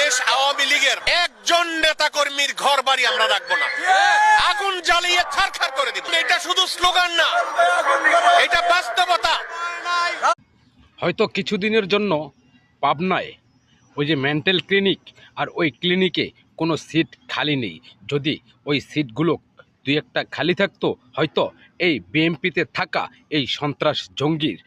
বাংলাদেশ আওয়ামী লীগের একজন নেতা কর্মীর ঘর বাড়ি আমরা রাখবো না, আগুন জ্বালিয়ে ছারখার করে দিব। এটা শুধু স্লোগান না, এটা বাস্তবতা। হয়তো কিছুদিনের জন্য পাবনায় ওই যে মেন্টাল ক্লিনিক, আর ওই ক্লিনিকে কোনো সিট খালি নেই। যদি ওই সিটগুলো দুই একটা খালি থাকতো, হয়তো এই বিএমপিতে থাকা এই সন্ত্রাস জঙ্গির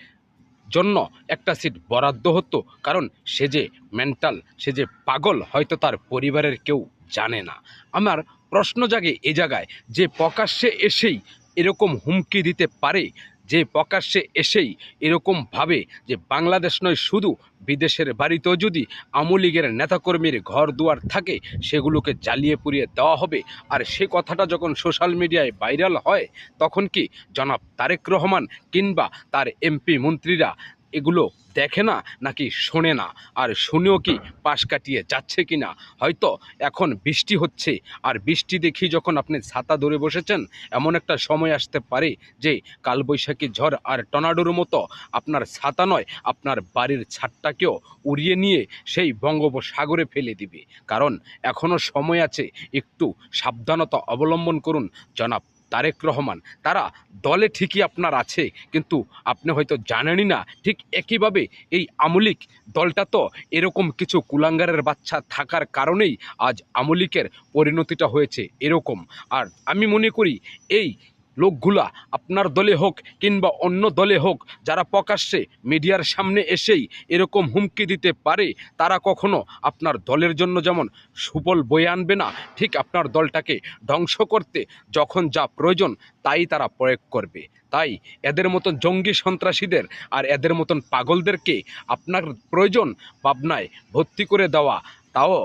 জন্য একটা সিট বরাদ্দ হতো। কারণ সে যে মেন্টাল, সে যে পাগল, হয়তো তার পরিবারের কেউ জানে না। আমার প্রশ্ন জাগে এ জায়গায়, যে প্রকাশ্যে এসেই এরকম হুমকি দিতে পারে, যে প্রকাশ্যে এসেই এরকমভাবে, যে বাংলাদেশ নয় শুধু বিদেশের বাড়িতেও যদি আওয়ামী লীগের নেতাকর্মীর ঘর দুয়ার থাকে সেগুলোকে জ্বালিয়ে পুড়িয়ে দেওয়া হবে। আর সে কথাটা যখন সোশ্যাল মিডিয়ায় ভাইরাল হয়, তখন কি জনাব তারেক রহমান কিংবা তার এমপি মন্ত্রীরা এগুলো দেখে না, নাকি শোনে না? আর শুনেও কি পাশ কাটিয়ে যাচ্ছে কিনা? হয়তো এখন বৃষ্টি হচ্ছে, আর বৃষ্টি দেখি যখন আপনি ছাতা ধরে বসেছেন, এমন একটা সময় আসতে পারে যে কালবৈশাখী ঝড় আর টর্নাডোর মতো আপনার ছাতা নয়, আপনার বাড়ির ছাদটাকেও উড়িয়ে নিয়ে সেই বঙ্গোপসাগরে ফেলে দিবে। কারণ এখনও সময় আছে, একটু সাবধানতা অবলম্বন করুন জনাব তারেক রহমান। তারা দলে ঠিকই আপনার আছে, কিন্তু আপনি হয়তো জানেনই না। ঠিক একইভাবে এই আওয়ামী লীগ দলটা তো এরকম কিছু কুলাঙ্গারের বাচ্চা থাকার কারণেই আজ আওয়ামী লীগের পরিণতিটা হয়েছে এরকম। আর আমি মনে করি এই লোকগুলা আপনার দলে হোক কিংবা অন্য দলে হোক, যারা প্রকাশ্যে মিডিয়ার সামনে এসেই এরকম হুমকি দিতে পারে, তারা কখনো আপনার দলের জন্য যেমন সুফল বয়ে আনবে না, ঠিক আপনার দলটাকে ধ্বংস করতে যখন যা প্রয়োজন তাই তারা প্রয়োগ করবে। তাই এদের মতন জঙ্গি সন্ত্রাসীদের আর এদের মতন পাগলদেরকে আপনার প্রয়োজন পাবনায় ভর্তি করে দেওয়া, তাও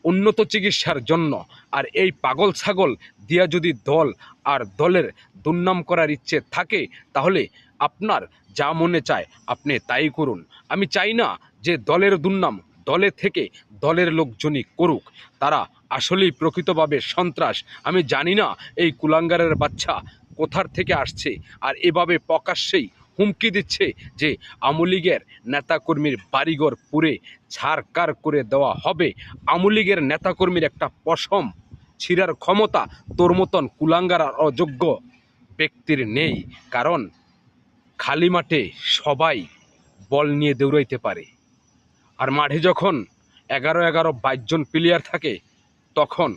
উন্নত চিকিৎসার জন্য। আর এই পাগল ছাগল দিয়া যদি দল আর দলের দুর্নাম করার ইচ্ছে থাকে, তাহলে আপনার যা মনে চায় আপনি তাই করুন। আমি চাই না যে দলের দুর্নাম দলে থেকে দলের লোকজনই করুক। তারা আসলেই প্রকৃতভাবে সন্ত্রাস। আমি জানি না এই কুলাঙ্গারের বাচ্চা কোথার থেকে আসছে, আর এভাবে প্রকাশ্যেই হুমকি দিচ্ছে যে আওয়ামী লীগের নেতাকর্মীর বাড়িঘর পুড়ে ছারকার করে দেওয়া হবে। আওয়ামী লীগের নেতাকর্মীর একটা পশম ছিঁড়ার ক্ষমতা তোর মতন কুলাঙ্গার আর অযোগ্য ব্যক্তির নেই। কারণ খালি মাঠে সবাই বল নিয়ে দৌড়াইতে পারে, আর মাঠে যখন 11-11-22 জন প্লেয়ার থাকে, তখন